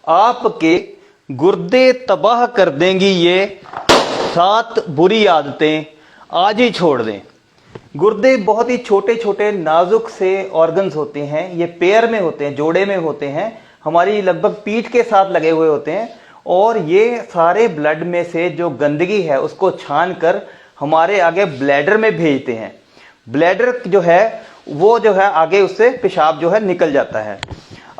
आपके गुर्दे तबाह कर देंगी ये 7 बुरी आदतें, आज ही छोड़ दें। गुर्दे बहुत ही छोटे छोटे नाजुक से ऑर्गन्स होते हैं, ये पेयर में होते हैं, जोड़े में होते हैं, हमारी लगभग पीठ के साथ लगे हुए होते हैं और ये सारे ब्लड में से जो गंदगी है उसको छान कर हमारे आगे ब्लैडर में भेजते हैं। ब्लैडर जो है वो जो है आगे उससे पेशाब जो है निकल जाता है।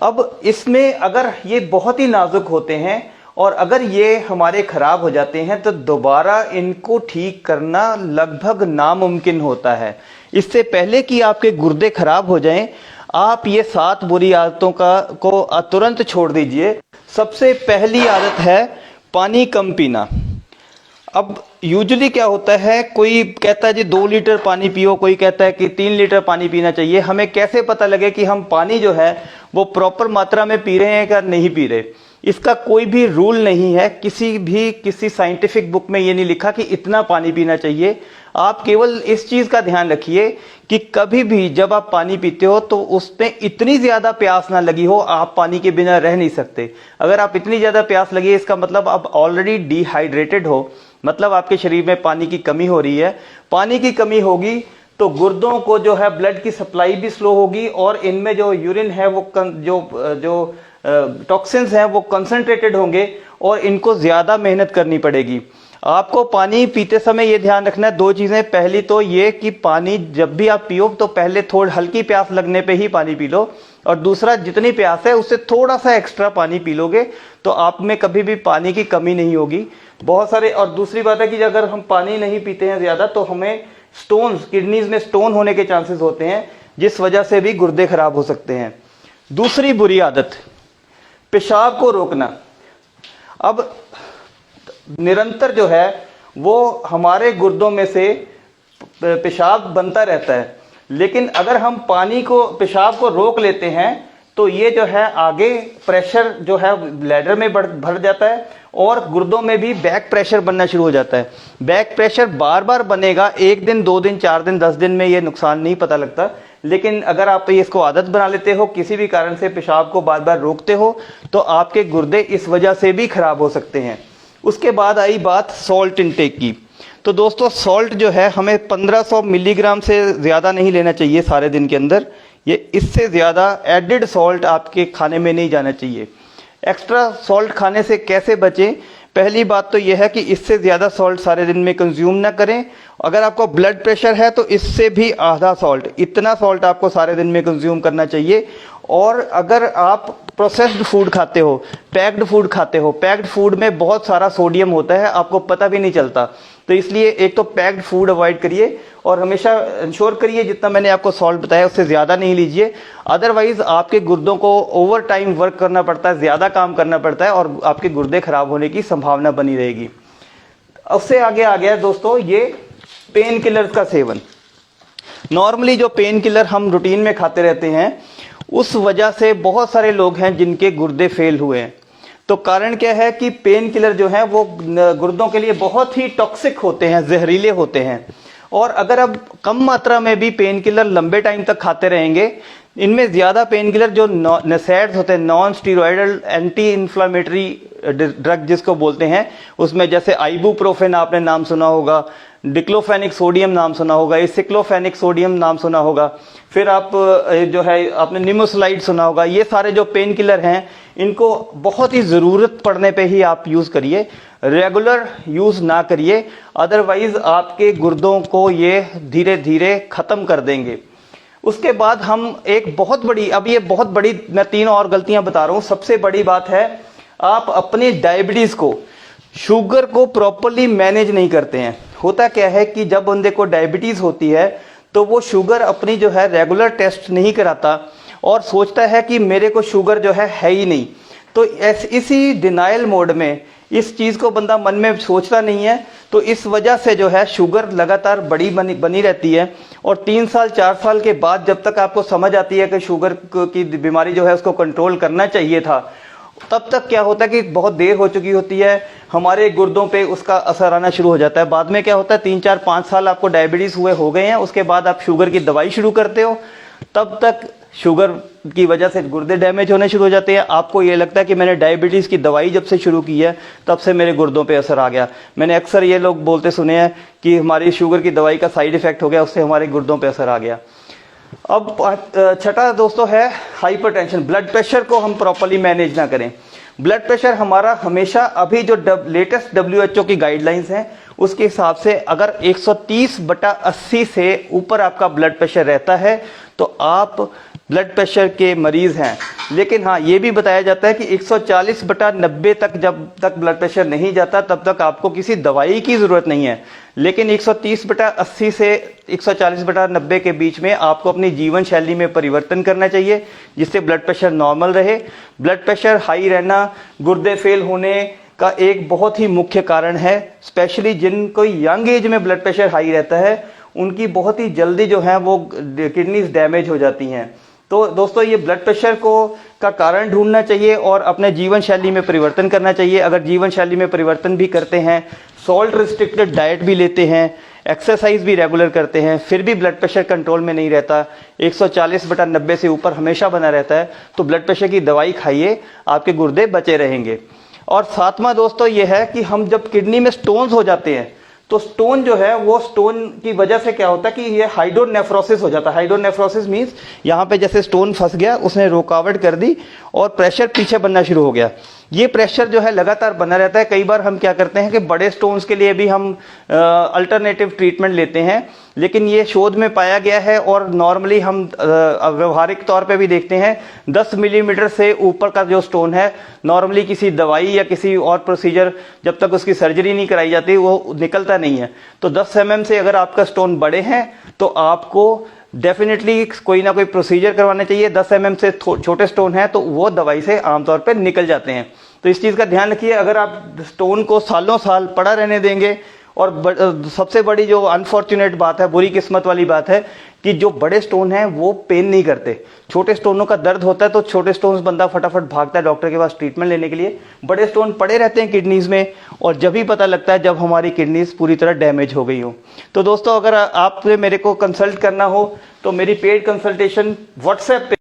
अब इसमें अगर ये बहुत ही नाजुक होते हैं और अगर ये हमारे खराब हो जाते हैं तो दोबारा इनको ठीक करना लगभग नामुमकिन होता है। इससे पहले कि आपके गुर्दे खराब हो जाएं, आप ये 7 बुरी आदतों को तुरंत छोड़ दीजिए। सबसे पहली आदत है पानी कम पीना। अब यूजुअली क्या होता है, कोई कहता है जी 2 लीटर पानी पियो, कोई कहता है कि 3 लीटर पानी पीना चाहिए। हमें कैसे पता लगे कि हम पानी जो है वो प्रॉपर मात्रा में पी रहे हैं या नहीं पी रहे? इसका कोई भी रूल नहीं है, किसी साइंटिफिक बुक में ये नहीं लिखा कि इतना पानी पीना चाहिए। आप केवल इस चीज का ध्यान रखिए कि कभी भी जब आप पानी पीते हो तो उसमें इतनी ज्यादा प्यास ना लगी हो, आप पानी के बिना रह नहीं सकते। अगर आप इतनी ज्यादा प्यास लगी है इसका मतलब आप ऑलरेडी डिहाइड्रेटेड हो, मतलब आपके शरीर में पानी की कमी हो रही है। पानी की कमी होगी तो गुर्दों को जो है ब्लड की सप्लाई भी स्लो होगी और इनमें जो यूरिन है वो जो टॉक्सिन्स हैं वो कंसंट्रेटेड होंगे और इनको ज्यादा मेहनत करनी पड़ेगी। आपको पानी पीते समय ये ध्यान रखना है 2 चीजें। पहली तो ये कि पानी जब भी आप पियो तो पहले थोड़ी हल्की प्यास लगने पे ही पानी पी लो, और दूसरा जितनी प्यास है उससे थोड़ा सा एक्स्ट्रा पानी पी लोगे तो आप में कभी भी पानी की कमी नहीं होगी। बहुत सारे, और दूसरी बात है कि अगर हम पानी नहीं पीते हैं ज्यादा तो हमें स्टोन्स, किडनीज में स्टोन होने के चांसेस होते हैं, जिस वजह से भी गुर्दे खराब हो सकते हैं। दूसरी बुरी आदत, पेशाब को रोकना। अब निरंतर जो है वो हमारे गुर्दों में से पेशाब बनता रहता है, लेकिन अगर हम पेशाब को रोक लेते हैं तो ये जो है आगे प्रेशर जो है ब्लैडर में भर जाता है और गुर्दों में भी बैक प्रेशर बनना शुरू हो जाता है। बैक प्रेशर बार बार बनेगा, 1 दिन 2 दिन 4 दिन 10 दिन में ये नुकसान नहीं पता लगता, लेकिन अगर आप इसको आदत बना लेते हो, किसी भी कारण से पेशाब को बार बार रोकते हो तो आपके गुर्दे इस वजह से भी खराब हो सकते हैं। उसके बाद आई बात सॉल्ट इनटेक की। तो दोस्तों सॉल्ट जो है हमें 1500 मिलीग्राम से ज़्यादा नहीं लेना चाहिए सारे दिन के अंदर। ये इससे ज़्यादा एडिड सॉल्ट आपके खाने में नहीं जाना चाहिए। एक्स्ट्रा सॉल्ट खाने से कैसे बचें? पहली बात तो यह है कि इससे ज़्यादा सॉल्ट सारे दिन में कंज्यूम ना करें। अगर आपको ब्लड प्रेशर है तो इससे भी आधा सॉल्ट, इतना सॉल्ट आपको सारे दिन में कंज्यूम करना चाहिए। और अगर आप प्रोसेस्ड फूड खाते हो, पैक्ड फूड खाते हो, पैक्ड फूड में बहुत सारा सोडियम होता है, आपको पता भी नहीं चलता। तो इसलिए एक तो पैक्ड फूड अवॉइड करिए और हमेशा इंश्योर करिए जितना मैंने आपको सॉल्ट बताया उससे ज़्यादा नहीं लीजिए। अदरवाइज आपके गुर्दों को ओवर टाइम वर्क करना पड़ता है, ज़्यादा काम करना पड़ता है और आपके गुर्दे खराब होने की संभावना बनी रहेगी। उससे आगे आ गया दोस्तों ये पेन किलर का सेवन। नॉर्मली जो पेन किलर हम रूटीन में खाते रहते हैं उस वजह से बहुत सारे लोग हैं जिनके गुर्दे फेल हुए हैं। तो कारण क्या है कि पेन किलर जो है वो गुर्दों के लिए बहुत ही टॉक्सिक होते हैं, जहरीले होते हैं। और अगर अब कम मात्रा में भी पेन किलर लंबे टाइम तक खाते रहेंगे, इनमें ज्यादा पेन किलर जो नसैड्स होते हैं, non steroidal anti inflammatory drug जिसको बोलते हैं, उसमें जैसे आइबुप्रोफेन आपने नाम सुना होगा, डिक्लोफेनिक सोडियम नाम सुना होगा, सिक्लोफेनिक सोडियम नाम सुना होगा, फिर आप जो है आपने निमोसलाइड सुना होगा। ये सारे जो पेन किलर हैं इनको बहुत ही ज़रूरत पड़ने पे ही आप यूज़ करिए, रेगुलर यूज़ ना करिए, अदरवाइज आपके गुर्दों को ये धीरे धीरे ख़त्म कर देंगे। उसके बाद हम एक बहुत बड़ी, अब ये बहुत बड़ी, मैं 3 और गलतियां बता रहा हूँ। सबसे बड़ी बात है आप अपने डायबिटीज़ को, शुगर को प्रॉपरली मैनेज नहीं करते हैं। होता क्या है कि जब बंदे को डायबिटीज़ होती है तो वो शुगर अपनी जो है रेगुलर टेस्ट नहीं कराता और सोचता है कि मेरे को शुगर जो है ही नहीं। तो इसी डिनाइल मोड में इस चीज़ को बंदा मन में सोचता नहीं है, तो इस वजह से जो है शुगर लगातार बनी रहती है। और 3 साल 4 साल के बाद जब तक आपको समझ आती है कि शुगर की बीमारी जो है उसको कंट्रोल करना चाहिए था, तब तक क्या होता है कि बहुत देर हो चुकी होती है, हमारे गुर्दों पे उसका असर आना शुरू हो जाता है। बाद में क्या होता है 3 4 5 साल आपको डायबिटीज़ हुए हो गए हैं, उसके बाद आप शुगर की दवाई शुरू करते हो, तब तक शुगर की वजह से गुर्दे डैमेज होने शुरू हो जाते हैं। आपको ये लगता है कि मैंने डायबिटीज़ की दवाई जब से शुरू की है तब से मेरे गुर्दों पे असर आ गया। मैंने अक्सर ये लोग बोलते सुने हैं कि हमारी शुगर की दवाई का साइड इफेक्ट हो गया, उससे हमारे गुर्दों पे असर आ गया। अब छठा दोस्तों है हाइपरटेंशन। ब्लड प्रेशर को हम प्रॉपर्ली मैनेज ना करें। ब्लड प्रेशर हमारा हमेशा अभी जो लेटेस्ट WHO की गाइडलाइंस हैं उसके हिसाब से अगर 130/80 से ऊपर आपका ब्लड प्रेशर रहता है तो आप ब्लड प्रेशर के मरीज हैं। लेकिन हाँ, ये भी बताया जाता है कि 140/90 तक जब तक ब्लड प्रेशर नहीं जाता तब तक आपको किसी दवाई की ज़रूरत नहीं है। लेकिन 130/80 से 140/90 के बीच में आपको अपनी जीवन शैली में परिवर्तन करना चाहिए जिससे ब्लड प्रेशर नॉर्मल रहे। ब्लड प्रेशर हाई रहना गुर्दे फेल होने का एक बहुत ही मुख्य कारण है। स्पेशली जिनको यंग एज में ब्लड प्रेशर हाई रहता है उनकी बहुत ही जल्दी जो है वो किडनीज डैमेज हो जाती हैं। तो दोस्तों ये ब्लड प्रेशर का कारण ढूंढना चाहिए और अपने जीवन शैली में परिवर्तन करना चाहिए। अगर जीवन शैली में परिवर्तन भी करते हैं, सॉल्ट रिस्ट्रिक्टेड डाइट भी लेते हैं, एक्सरसाइज भी रेगुलर करते हैं, फिर भी ब्लड प्रेशर कंट्रोल में नहीं रहता, 140/90 से ऊपर हमेशा बना रहता है, तो ब्लड प्रेशर की दवाई खाइए, आपके गुर्दे बचे रहेंगे। और सातवां दोस्तों ये है कि हम जब किडनी में स्टोन्स हो जाते हैं तो स्टोन जो है वो स्टोन की वजह से क्या होता है कि ये हाइड्रोनेफ्रोसिस हो जाता है। हाइड्रोनेफ्रोसिस मींस यहाँ पे जैसे स्टोन फंस गया, उसने रुकावट कर दी और प्रेशर पीछे बनना शुरू हो गया। ये प्रेशर जो है लगातार बना रहता है। कई बार हम क्या करते हैं कि बड़े स्टोन्स के लिए भी हम अल्टरनेटिव ट्रीटमेंट लेते हैं, लेकिन ये शोध में पाया गया है और नॉर्मली हम व्यवहारिक तौर पे भी देखते हैं 10 मिलीमीटर से ऊपर का जो स्टोन है नॉर्मली किसी दवाई या किसी और प्रोसीजर जब तक उसकी सर्जरी नहीं कराई जाती वो निकलता नहीं है। तो 10 mm से अगर आपका स्टोन बड़े हैं तो आपको डेफिनेटली कोई ना कोई प्रोसीजर करवाना चाहिए। 10 mm से छोटे स्टोन है तो वो दवाई से आमतौर पर निकल जाते हैं। तो इस चीज़ का ध्यान रखिए। अगर आप स्टोन को सालों साल पड़ा रहने देंगे, और सबसे बड़ी जो अनफॉर्चुनेट बात है, बुरी किस्मत वाली बात है कि जो बड़े स्टोन हैं वो पेन नहीं करते। छोटे स्टोनों का दर्द होता है तो छोटे स्टोन्स बंदा फटाफट भागता है डॉक्टर के पास ट्रीटमेंट लेने के लिए। बड़े स्टोन पड़े रहते हैं किडनीज में और जब ही पता लगता है जब हमारी किडनीज पूरी तरह डैमेज हो गई हो। तो दोस्तों अगर आपने मेरे को कंसल्ट करना हो तो मेरी पेड कंसल्टेशन व्हाट्सएप पे